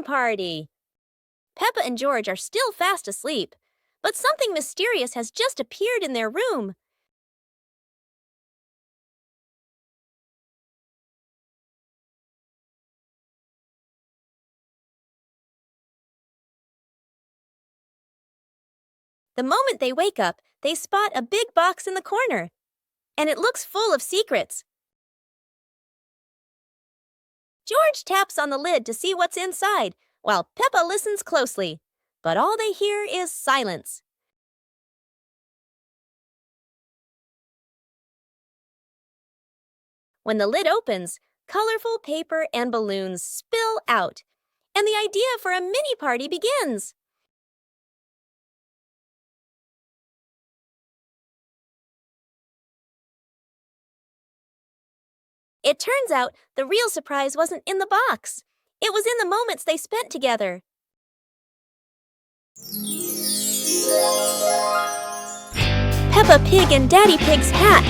Party. Peppa and George are still fast asleep, but something mysterious has just appeared in their room. The moment they wake up, they spot a big box in the corner, and it looks full of secrets. George taps on the lid to see what's inside, while Peppa listens closely, but all they hear is silence. When the lid opens, colorful paper and balloons spill out, and the idea for a mini party begins. It turns out the real surprise wasn't in the box. It was in the moments they spent together. Peppa Pig and Daddy Pig's hat.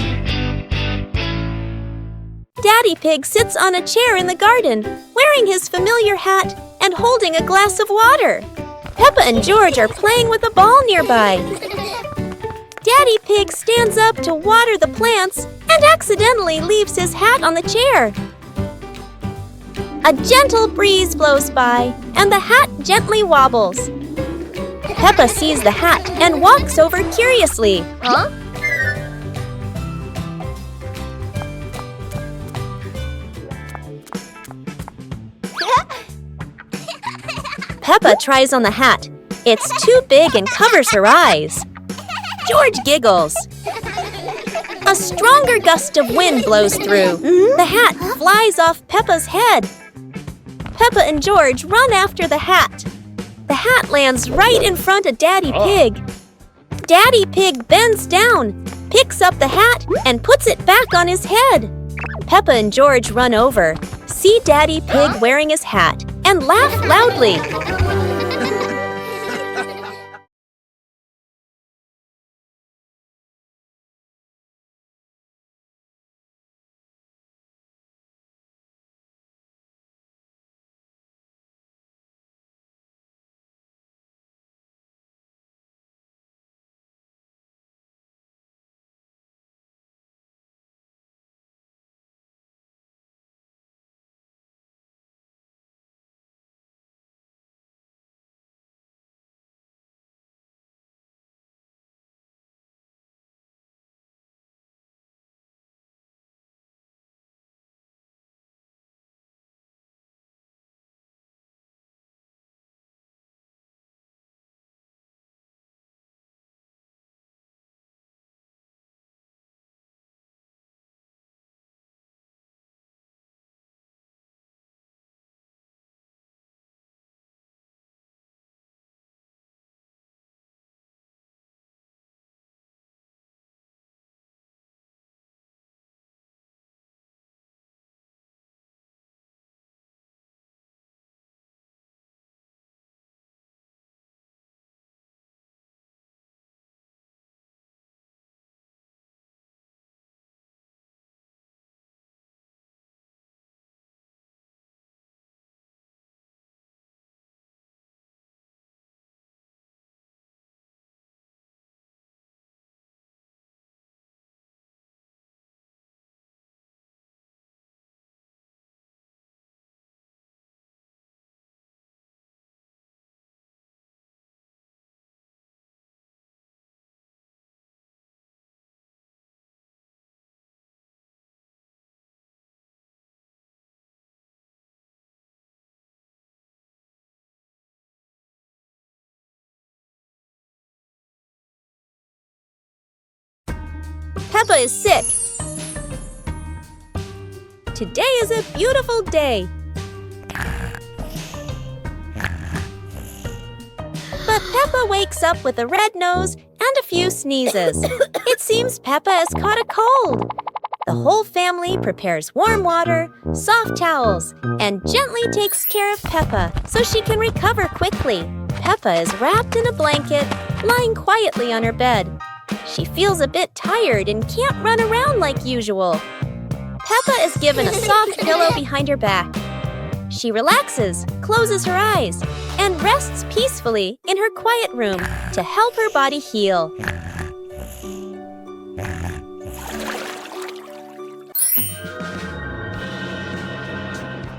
Daddy Pig sits on a chair in the garden, wearing his familiar hat and holding a glass of water. Peppa and George are playing with a ball nearby. Daddy Pig stands up to water the plants and accidentally leaves his hat on the chair. A gentle breeze blows by, and the hat gently wobbles. Peppa sees the hat and walks over curiously. Huh? Peppa tries on the hat. It's too big and covers her eyes. George giggles. A stronger gust of wind blows through. The hat flies off Peppa's head. Peppa and George run after the hat. The hat lands right in front of Daddy Pig. Daddy Pig bends down, picks up the hat, and puts it back on his head. Peppa and George run over, see Daddy Pig wearing his hat, and laugh loudly. Peppa is sick. Today is a beautiful day. But Peppa wakes up with a red nose and a few sneezes. It seems Peppa has caught a cold. The whole family prepares warm water, soft towels, and gently takes care of Peppa so she can recover quickly. Peppa is wrapped in a blanket, lying quietly on her bed. She feels a bit tired and can't run around like usual. Peppa is given a soft pillow behind her back. She relaxes, closes her eyes, and rests peacefully in her quiet room to help her body heal.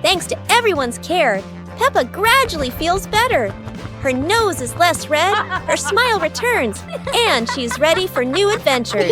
Thanks to everyone's care, Peppa gradually feels better. Her nose is less red, her smile returns, and she's ready for new adventures.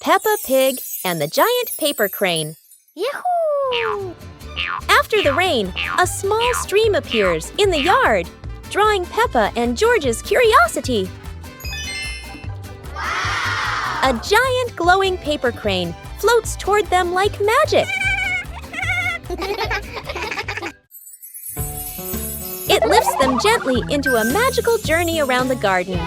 Peppa Pig and the Giant Paper Crane. Yahoo! After the rain, a small stream appears in the yard, drawing Peppa and George's curiosity. Wow! A giant glowing paper crane floats toward them like magic. It lifts them gently into a magical journey around the garden.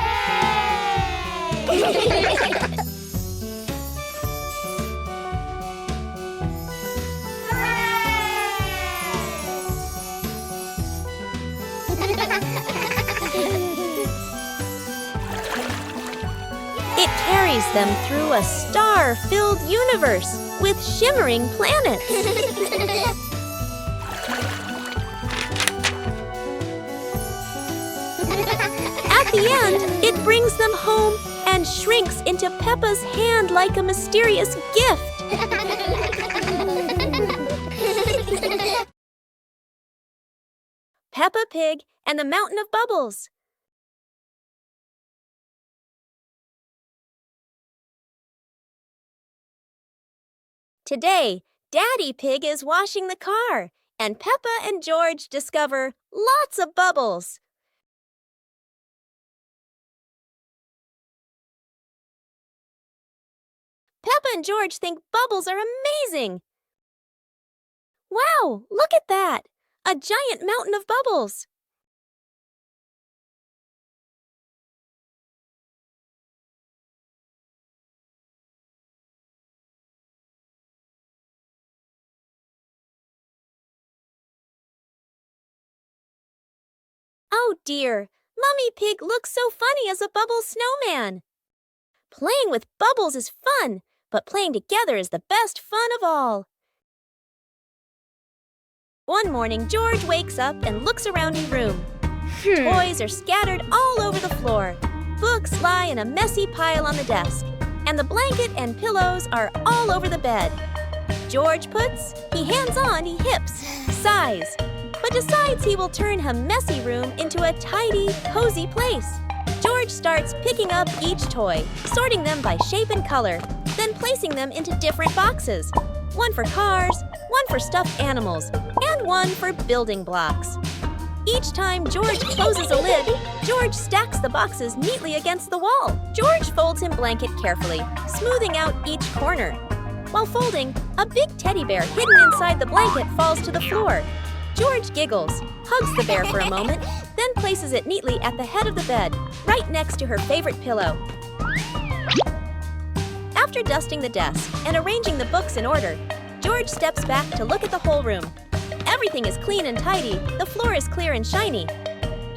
It carries them through a star-filled universe with shimmering planets. At the end, it brings them home and shrinks into Peppa's hand like a mysterious gift. Peppa Pig and the Mountain of Bubbles. Today, Daddy Pig is washing the car, and Peppa and George discover lots of bubbles. Peppa and George think bubbles are amazing. Wow, look at that! A giant mountain of bubbles. Oh dear, Mummy Pig looks so funny as a bubble snowman. Playing with bubbles is fun, but playing together is the best fun of all. One morning, George wakes up and looks around his room. Toys are scattered all over the floor. Books lie in a messy pile on the desk, and the blanket and pillows are all over the bed. George puts, he hands on, he hips, sighs, but decides he will turn a messy room into a tidy, cozy place. George starts picking up each toy, sorting them by shape and color, then placing them into different boxes. One for cars, one for stuffed animals, and one for building blocks. Each time George closes a lid, George stacks the boxes neatly against the wall. George folds his blanket carefully, smoothing out each corner. While folding, a big teddy bear hidden inside the blanket falls to the floor. George giggles, hugs the bear for a moment, then places it neatly at the head of the bed, right next to her favorite pillow. After dusting the desk and arranging the books in order, George steps back to look at the whole room. Everything is clean and tidy, the floor is clear and shiny.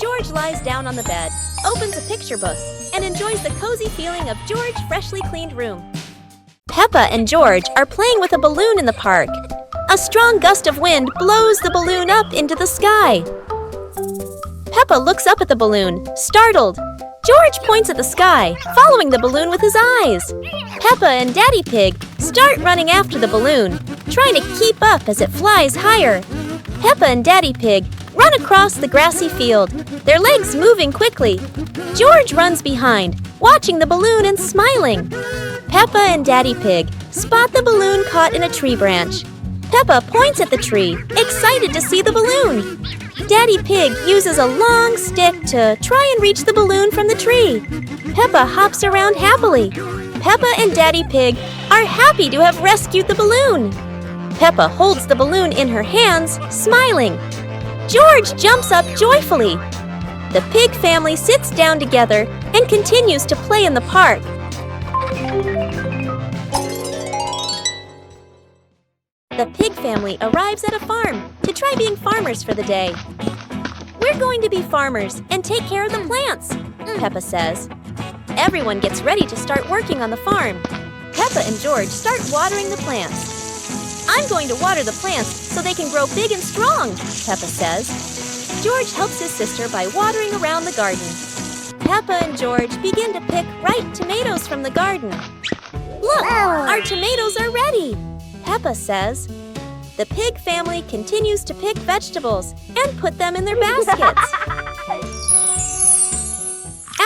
George lies down on the bed, opens a picture book, and enjoys the cozy feeling of George's freshly cleaned room. Peppa and George are playing with a balloon in the park. A strong gust of wind blows the balloon up into the sky. Peppa looks up at the balloon, startled. George points at the sky, following the balloon with his eyes. Peppa and Daddy Pig start running after the balloon, trying to keep up as it flies higher. Peppa and Daddy Pig run across the grassy field, their legs moving quickly. George runs behind, watching the balloon and smiling. Peppa and Daddy Pig spot the balloon caught in a tree branch. Peppa points at the tree, excited to see the balloon. Daddy Pig uses a long stick to try and reach the balloon from the tree. Peppa hops around happily. Peppa and Daddy Pig are happy to have rescued the balloon. Peppa holds the balloon in her hands, smiling. George jumps up joyfully. The pig family sits down together and continues to play in the park. The pig family arrives at a farm to try being farmers for the day. We're going to be farmers and take care of the plants, Peppa says. Everyone gets ready to start working on the farm. Peppa and George start watering the plants. I'm going to water the plants so they can grow big and strong, Peppa says. George helps his sister by watering around the garden. Peppa and George begin to pick ripe tomatoes from the garden. Look, our tomatoes are ready, Peppa says. The pig family continues to pick vegetables and put them in their baskets.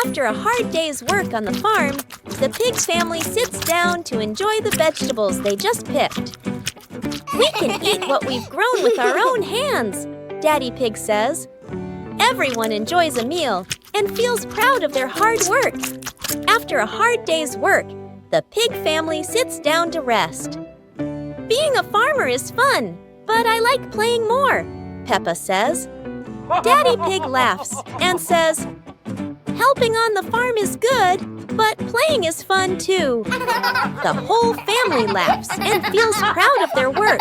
After a hard day's work on the farm, the pig family sits down to enjoy the vegetables they just picked. We can eat what we've grown with our own hands, Daddy Pig says. Everyone enjoys a meal and feels proud of their hard work. After a hard day's work, the pig family sits down to rest. Being a farmer is fun, but I like playing more, Peppa says. Daddy Pig laughs and says, helping on the farm is good, but playing is fun too. The whole family laughs and feels proud of their work.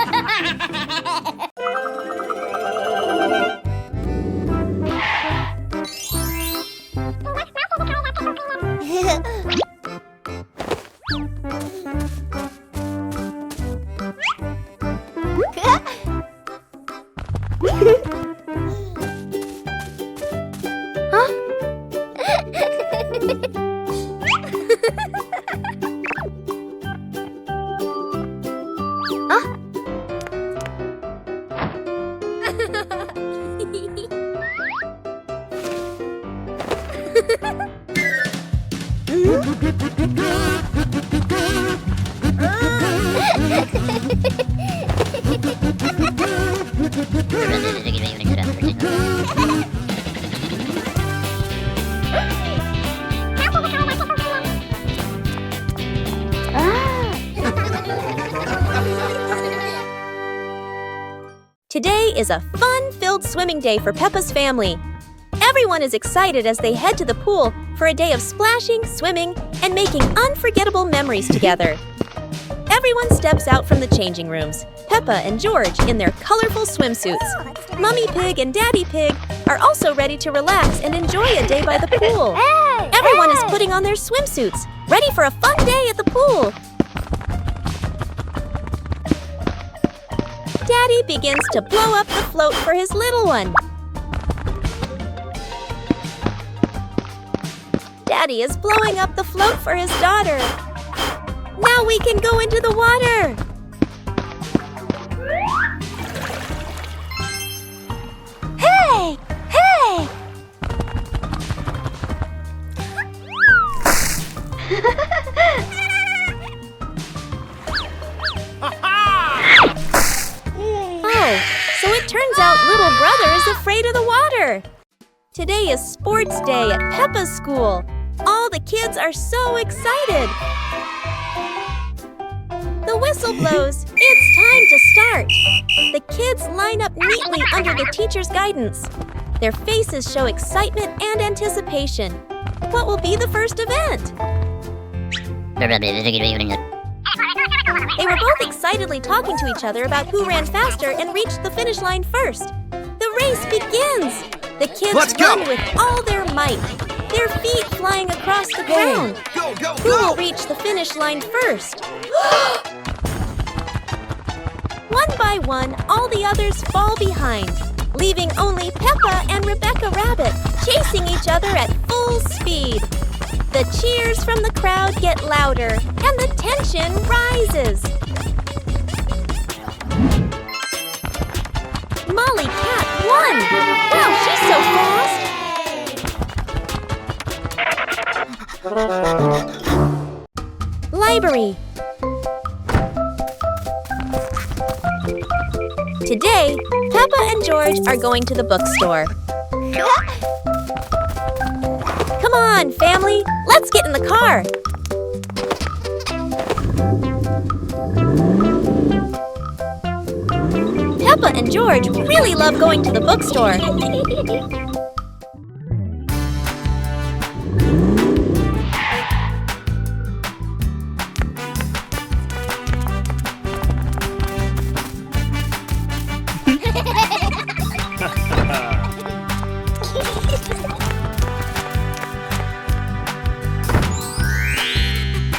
Today is a fun-filled swimming day for Peppa's family. Everyone is excited as they head to the pool for a day of splashing, swimming, and making unforgettable memories together. Everyone steps out from the changing rooms, Peppa and George in their colorful swimsuits. Mummy Pig and Daddy Pig are also ready to relax and enjoy a day by the pool. Everyone is putting on their swimsuits, ready for a fun day at the pool. Daddy begins to blow up the float for his little one. Daddy is blowing up the float for his daughter. Now we can go into the water. Hey! Hey! Oh, so it turns out little brother is afraid of the water. Today is sports day at Peppa's school. All the kids are so excited. The whistle blows. It's time to start. The kids line up neatly under the teacher's guidance. Their faces show excitement and anticipation. What will be the first event? They were both excitedly talking to each other about who ran faster and reached the finish line first. The race begins. The kids run with all their might, their feet flying across the ground. Who will reach the finish line first? One by one, all the others fall behind, leaving only Peppa and Rebecca Rabbit chasing each other at full speed. The cheers from the crowd get louder, and the tension rises. Molly Cat won! Wow, she's so fast! Library. Today, Peppa and George are going to the bookstore. Come on, family, let's get in the car. Peppa and George really love going to the bookstore.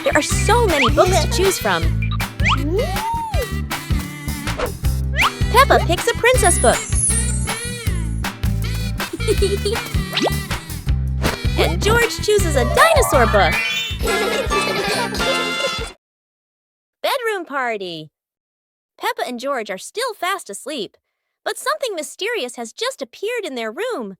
There are so many books to choose from. Peppa picks a princess book. And George chooses a dinosaur book. Bedroom party. Peppa and George are still fast asleep, but something mysterious has just appeared in their room.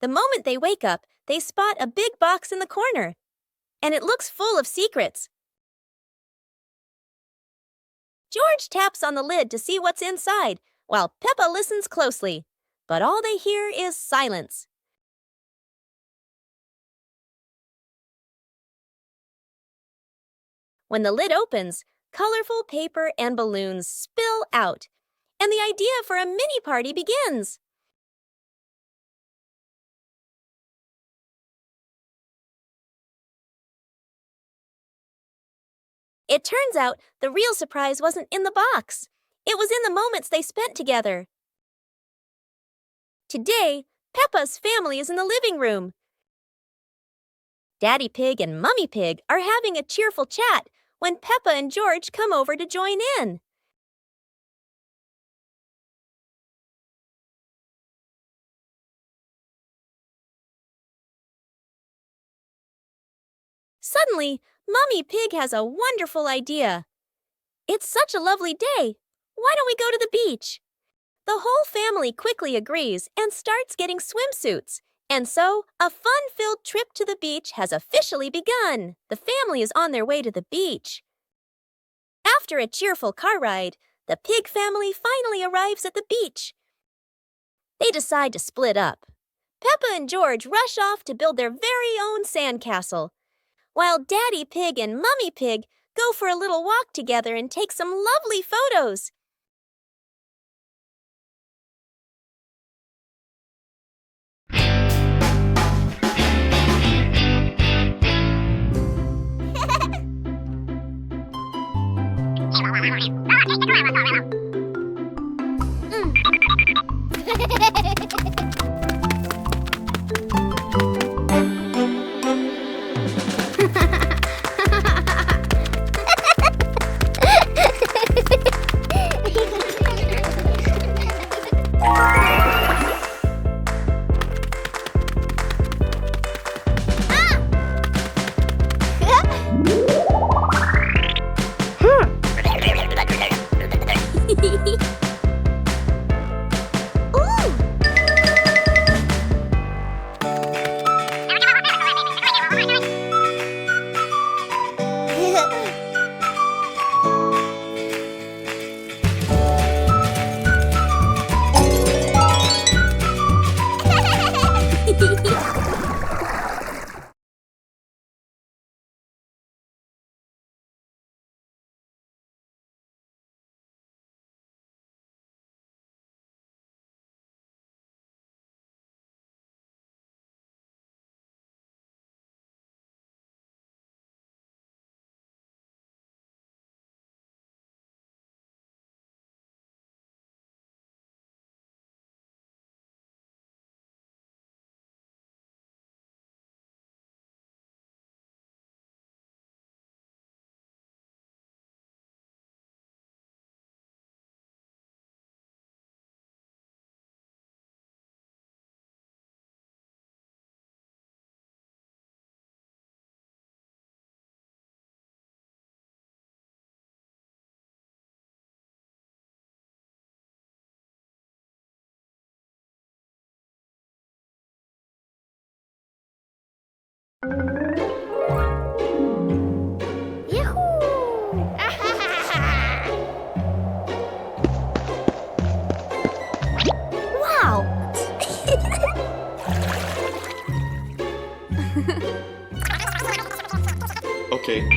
The moment they wake up, they spot a big box in the corner, and it looks full of secrets. George taps on the lid to see what's inside, while Peppa listens closely, but all they hear is silence. When the lid opens, colorful paper and balloons spill out, and the idea for a mini party begins. It turns out the real surprise wasn't in the box. It was in the moments they spent together. Today, Peppa's family is in the living room. Daddy Pig and Mummy Pig are having a cheerful chat when Peppa and George come over to join in. Suddenly, Mummy Pig has a wonderful idea. It's such a lovely day. Why don't we go to the beach? The whole family quickly agrees and starts getting swimsuits. And so, a fun-filled trip to the beach has officially begun. The family is on their way to the beach. After a cheerful car ride, the Pig family finally arrives at the beach. They decide to split up. Peppa and George rush off to build their very own sandcastle, while Daddy Pig and Mummy Pig go for a little walk together and take some lovely photos. Wow! Okay.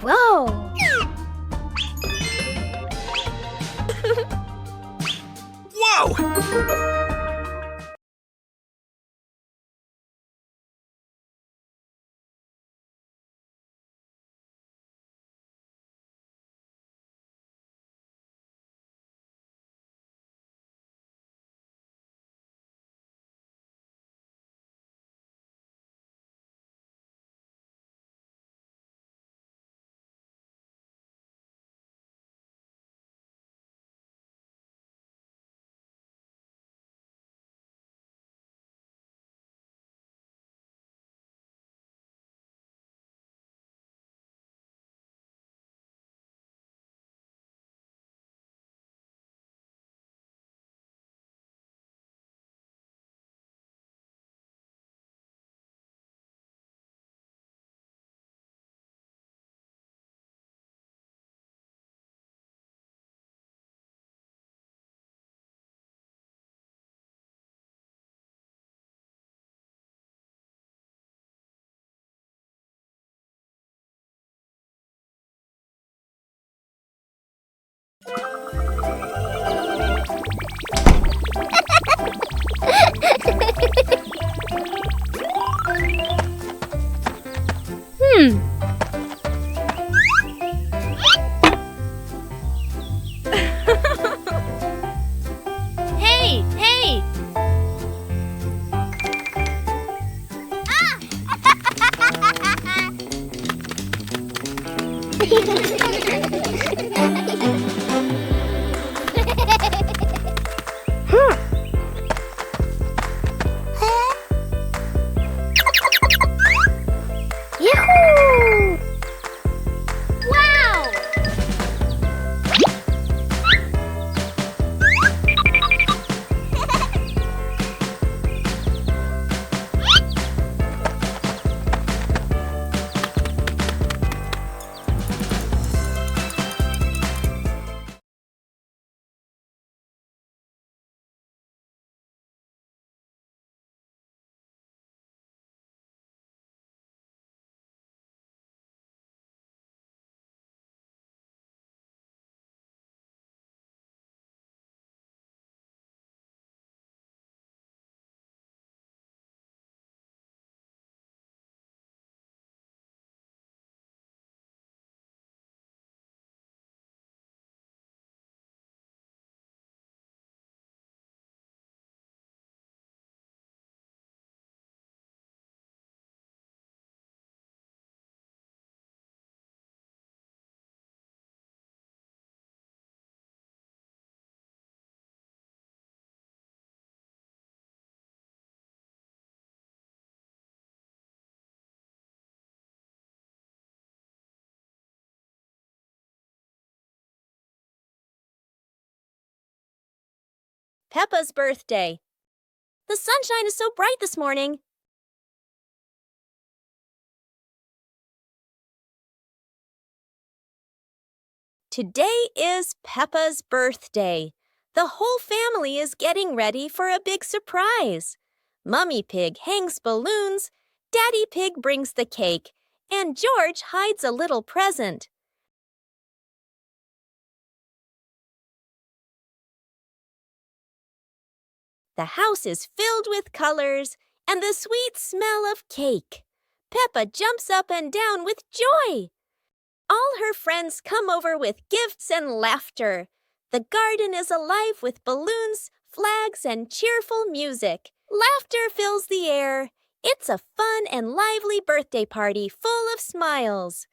Whoa! Whoa! Hey, hey! Yahoo! Wow! Peppa's birthday. The sunshine is so bright this morning. Today is Peppa's birthday. The whole family is getting ready for a big surprise. Mummy Pig hangs balloons, Daddy Pig brings the cake, and George hides a little present. The house is filled with colors and the sweet smell of cake. Peppa jumps up and down with joy. All her friends come over with gifts and laughter. The garden is alive with balloons, flags, and cheerful music. Laughter fills the air. It's a fun and lively birthday party full of smiles.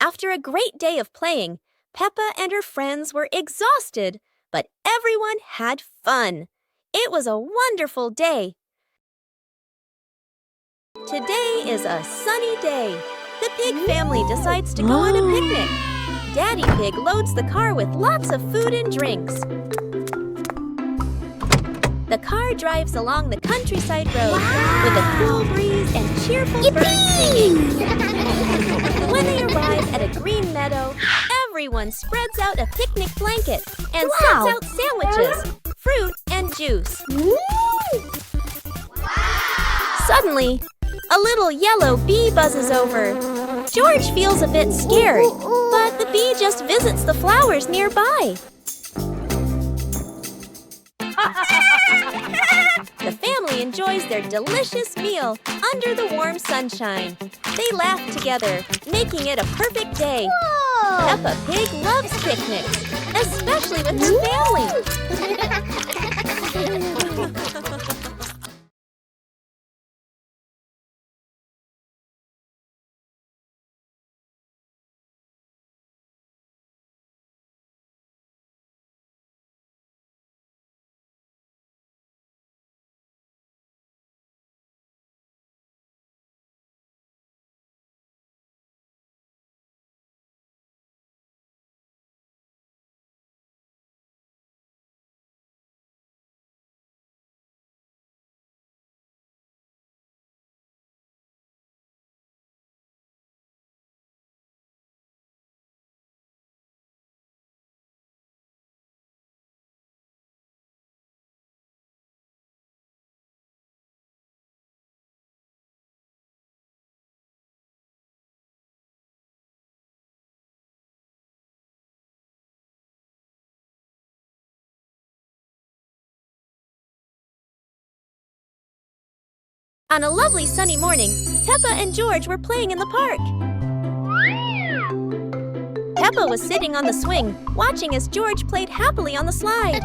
After a great day of playing, Peppa and her friends were exhausted, but everyone had fun. It was a wonderful day. Today is a sunny day. The pig family decides to go on a picnic. Daddy Pig loads the car with lots of food and drinks. The car drives along the countryside road with a cool breeze and cheerful birds singing. When they arrive at a green meadow, everyone spreads out a picnic blanket and sets out sandwiches, fruit, and juice. Suddenly, a little yellow bee buzzes over. George feels a bit scared, but the bee just visits the flowers nearby. The family enjoys their delicious meal under the warm sunshine. They laugh together, making it a perfect day. Whoa. Peppa Pig loves picnics, especially with her family. On a lovely sunny morning, Peppa and George were playing in the park. Peppa was sitting on the swing, watching as George played happily on the slide.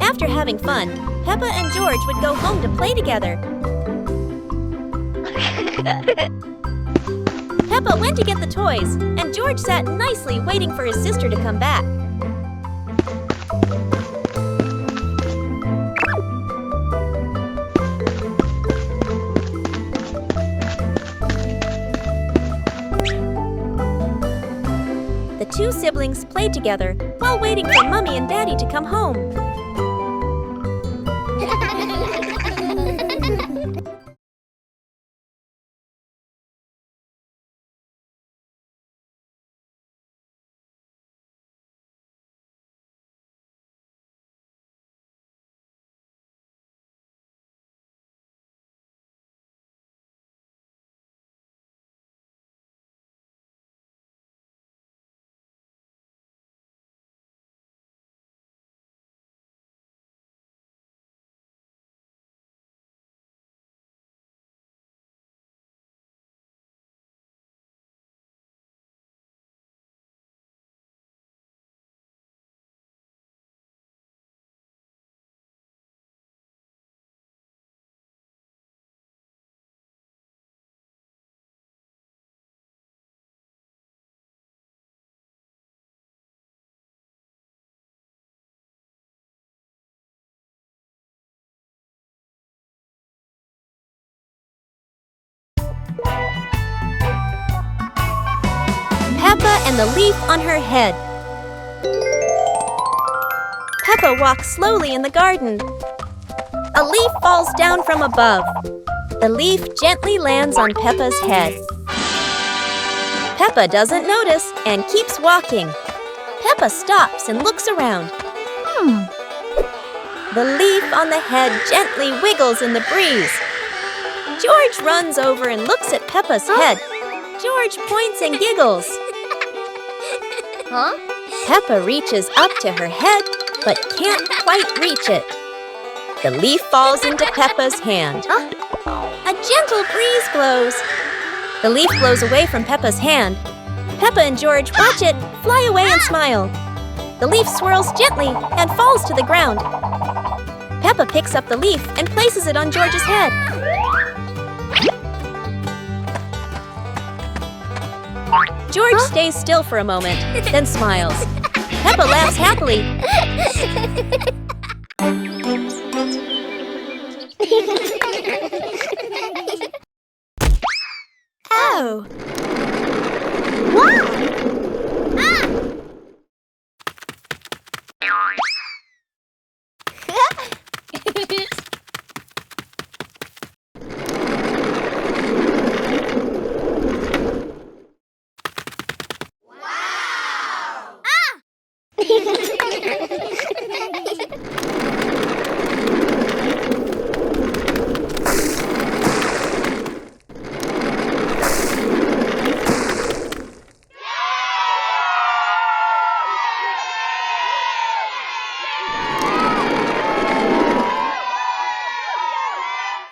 After having fun, Peppa and George would go home to play together. Peppa went to get the toys, and George sat nicely waiting for his sister to come back. The two siblings played together while waiting for Mommy and Daddy to come home. Peppa and the leaf on her head. Peppa walks slowly in the garden. A leaf falls down from above. The leaf gently lands on Peppa's head. Peppa doesn't notice and keeps walking. Peppa stops and looks around. The leaf on the head gently wiggles in the breeze. George runs over and looks at Peppa's head. George points and giggles. Peppa reaches up to her head, but can't quite reach it. The leaf falls into Peppa's hand. A gentle breeze blows. The leaf blows away from Peppa's hand. Peppa and George watch it fly away and smile. The leaf swirls gently and falls to the ground. Peppa picks up the leaf and places it on George's head. George stays still for a moment, then smiles. Peppa laughs happily. Oh! Wow!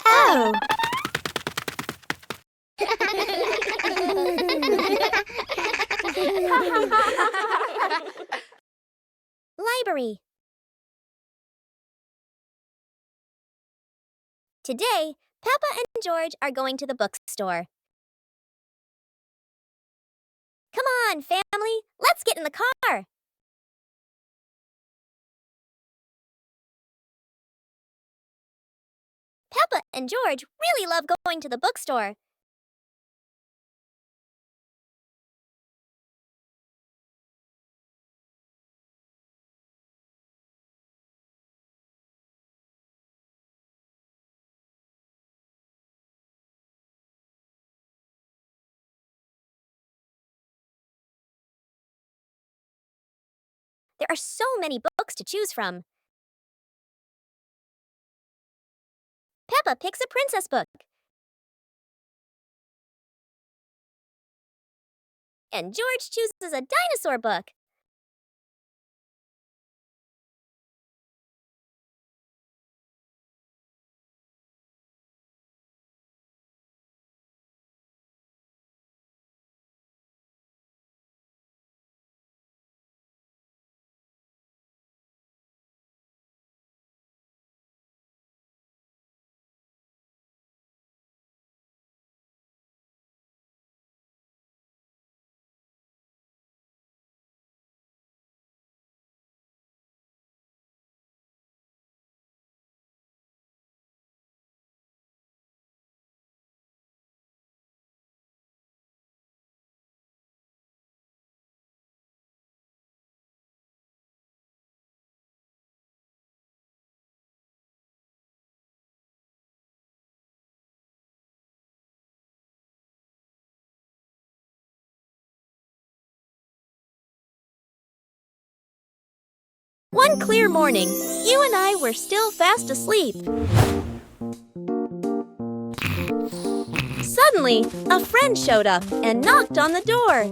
Oh! Library. Today, Peppa and George are going to the bookstore. Come on, family, let's get in the car. Peppa and George really love going to the bookstore. There are so many books to choose from. Peppa picks a princess book. And George chooses a dinosaur book. One clear morning, you and I were still fast asleep. Suddenly, a friend showed up and knocked on the door.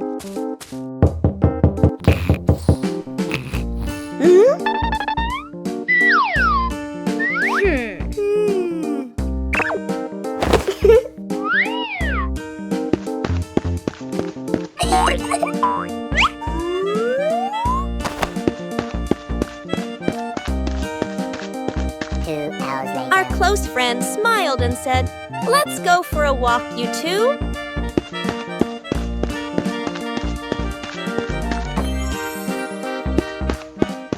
Our close friend smiled and said, "Let's go for a walk, you two."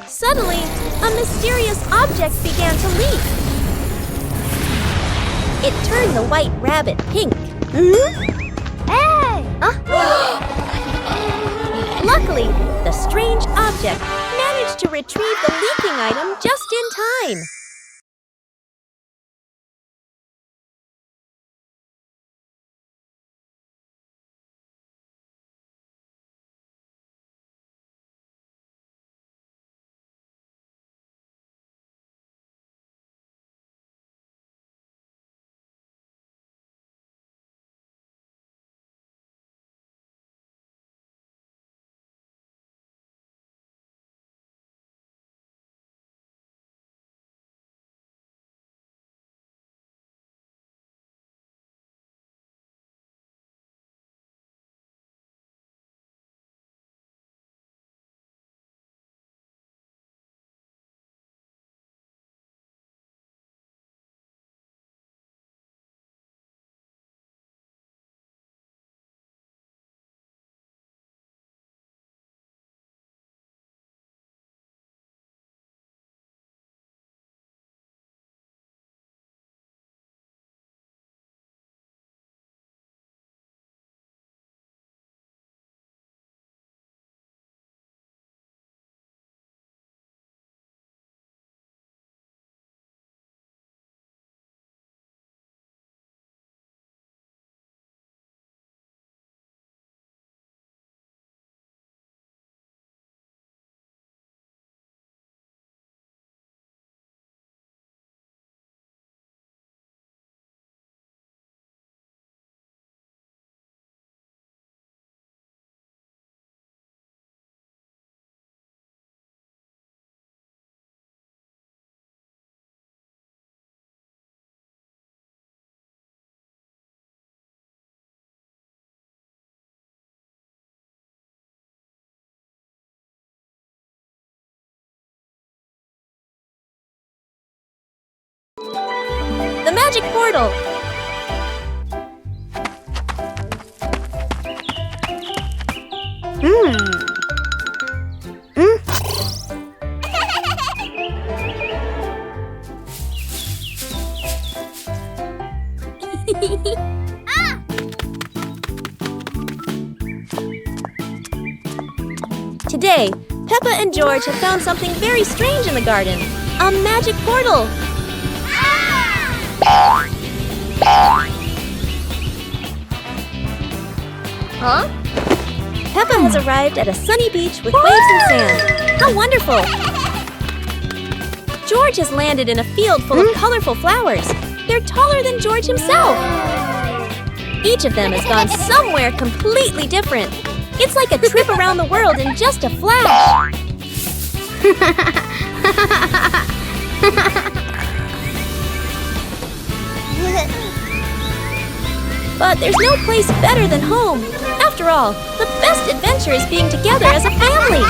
Suddenly, a mysterious object began to leap. It turned the white rabbit pink. Hey! Luckily, the strange object managed to retrieve the leaking item just in time. magic portal. Today, Peppa and George have found something very strange in the garden. A magic portal. Huh? Peppa has arrived at a sunny beach with waves and sand. How wonderful! George has landed in a field full of colorful flowers. They're taller than George himself. Each of them has gone somewhere completely different. It's like a trip around the world in just a flash. But there's no place better than home. After all, the best adventure is being together as a family.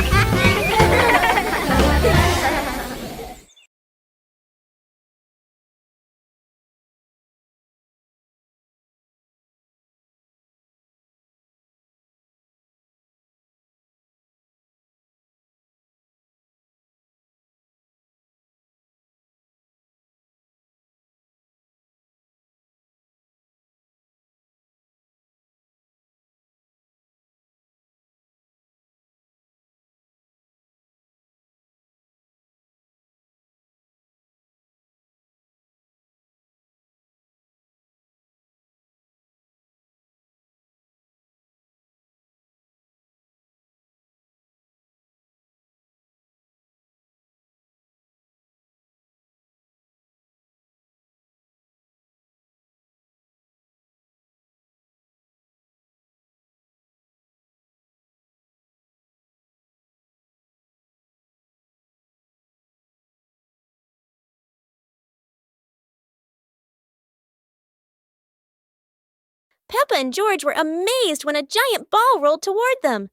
Peppa and George were amazed when a giant ball rolled toward them.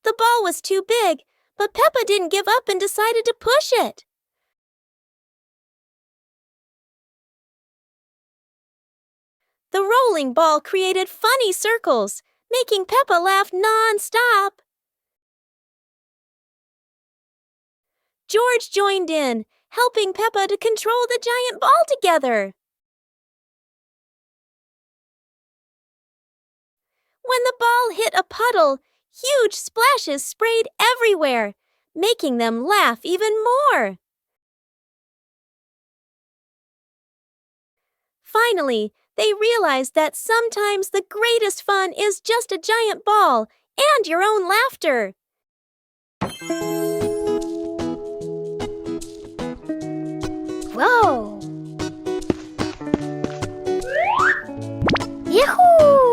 The ball was too big, but Peppa didn't give up and decided to push it. The rolling ball created funny circles, making Peppa laugh non-stop. George joined in, helping Peppa to control the giant ball together. When the ball hit a puddle, huge splashes sprayed everywhere, making them laugh even more. Finally, they realized that sometimes the greatest fun is just a giant ball and your own laughter. Whoa! Yahoo!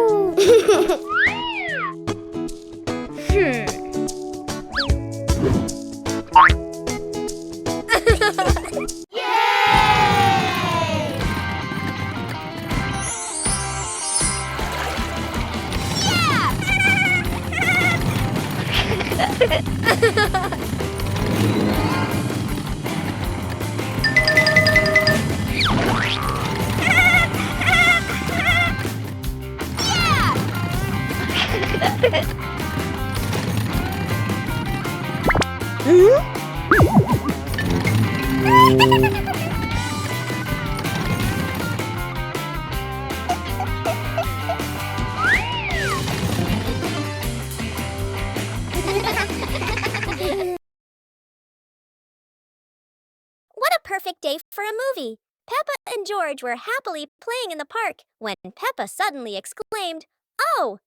What a perfect day for a movie! Peppa and George were happily playing in the park when Peppa suddenly exclaimed, "Oh!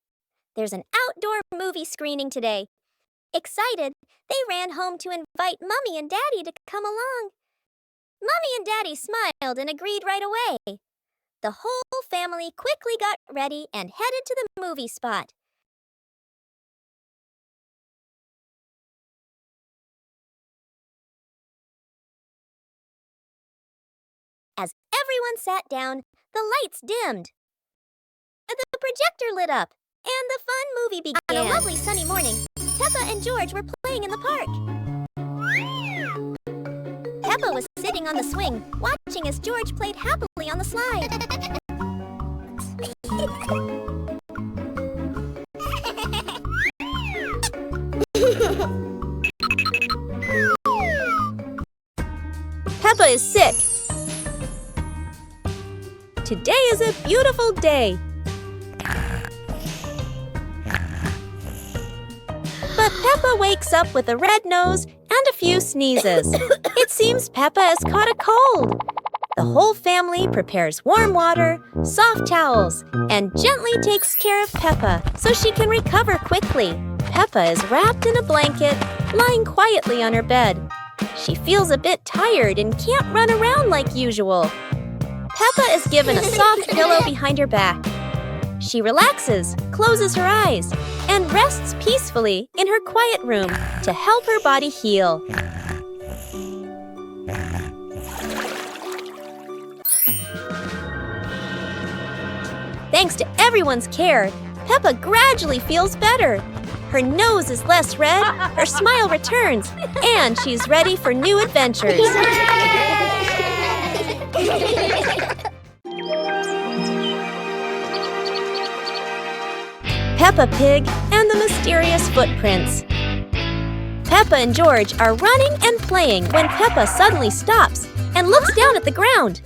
There's an outdoor movie screening today." Excited, they ran home to invite Mummy and Daddy to come along. Mummy and Daddy smiled and agreed right away. The whole family quickly got ready and headed to the movie spot. As everyone sat down, the lights dimmed. The projector lit up, and the fun movie began. On a lovely sunny morning, Peppa and George were playing in the park. Peppa was sitting on the swing, watching as George played happily on the slide. Peppa is sick. Today is a beautiful day. But Peppa wakes up with a red nose and a few sneezes. It seems Peppa has caught a cold. The whole family prepares warm water, soft towels, and gently takes care of Peppa so she can recover quickly. Peppa is wrapped in a blanket, lying quietly on her bed. She feels a bit tired and can't run around like usual. Peppa is given a soft pillow behind her back. She relaxes, closes her eyes, and rests peacefully in her quiet room to help her body heal. Thanks to everyone's care, Peppa gradually feels better. Her nose is less red, her smile returns, and she's ready for new adventures. Peppa Pig and the Mysterious Footprints. Peppa and George are running and playing when Peppa suddenly stops and looks down at the ground.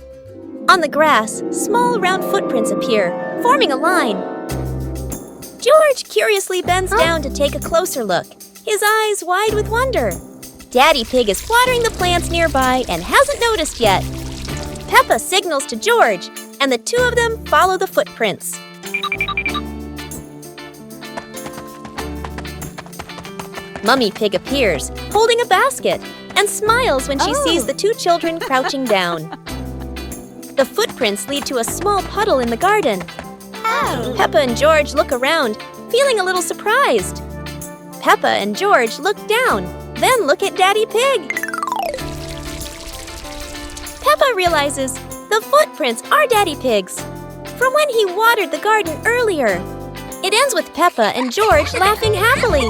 On the grass, small round footprints appear, forming a line. George curiously bends down to take a closer look, his eyes wide with wonder. Daddy Pig is watering the plants nearby and hasn't noticed yet. Peppa signals to George, and the two of them follow the footprints. Mummy Pig appears, holding a basket, and smiles when she sees the two children crouching down. The footprints lead to a small puddle in the garden. Peppa and George look around, feeling a little surprised. Peppa and George look down, then look at Daddy Pig. Peppa realizes the footprints are Daddy Pig's, from when he watered the garden earlier. It ends with Peppa and George laughing happily.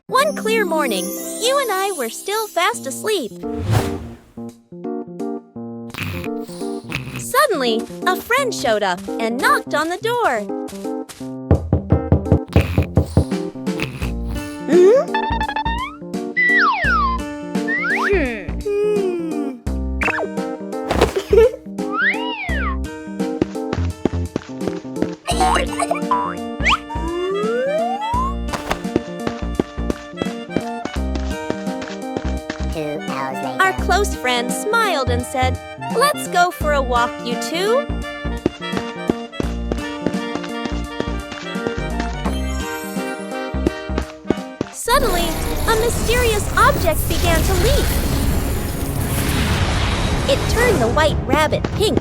One clear morning, you and I were still fast asleep. Suddenly, a friend showed up and knocked on the door. Our close friend smiled and said, "Let's go for a walk, you two." Suddenly, a mysterious object began to leap. It turned the white rabbit pink.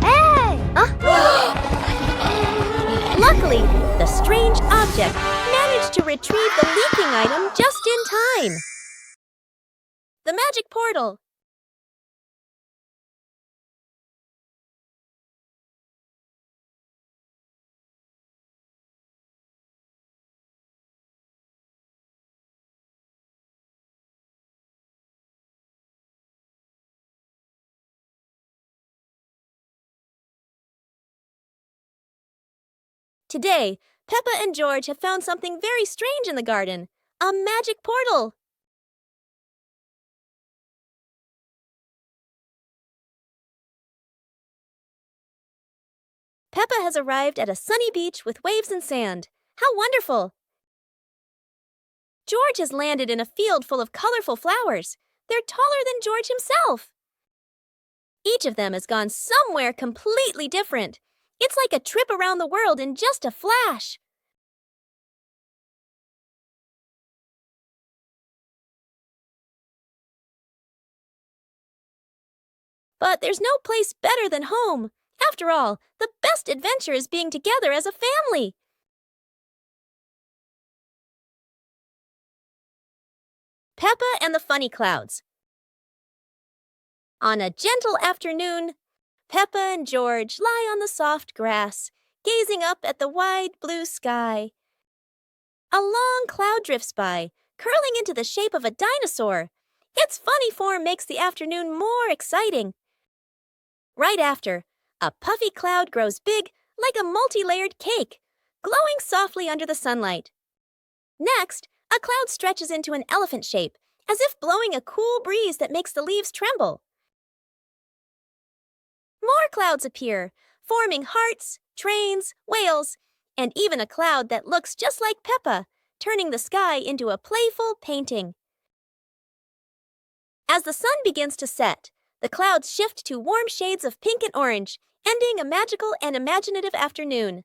Hey! Luckily, the strange object managed to retrieve the leaking item just in time. The magic portal. Today, Peppa and George have found something very strange in the garden. A magic portal. Peppa has arrived at a sunny beach with waves and sand. How wonderful! George has landed in a field full of colorful flowers. They're taller than George himself. Each of them has gone somewhere completely different. It's like a trip around the world in just a flash. But there's no place better than home. After all, the best adventure is being together as a family. Peppa and the Funny Clouds. On a gentle afternoon, Peppa and George lie on the soft grass, gazing up at the wide blue sky. A long cloud drifts by, curling into the shape of a dinosaur. Its funny form makes the afternoon more exciting. Right after, a puffy cloud grows big like a multi-layered cake, glowing softly under the sunlight. Next, a cloud stretches into an elephant shape, as if blowing a cool breeze that makes the leaves tremble. More clouds appear, forming hearts, trains, whales, and even a cloud that looks just like Peppa, turning the sky into a playful painting. As the sun begins to set, the clouds shift to warm shades of pink and orange, ending a magical and imaginative afternoon.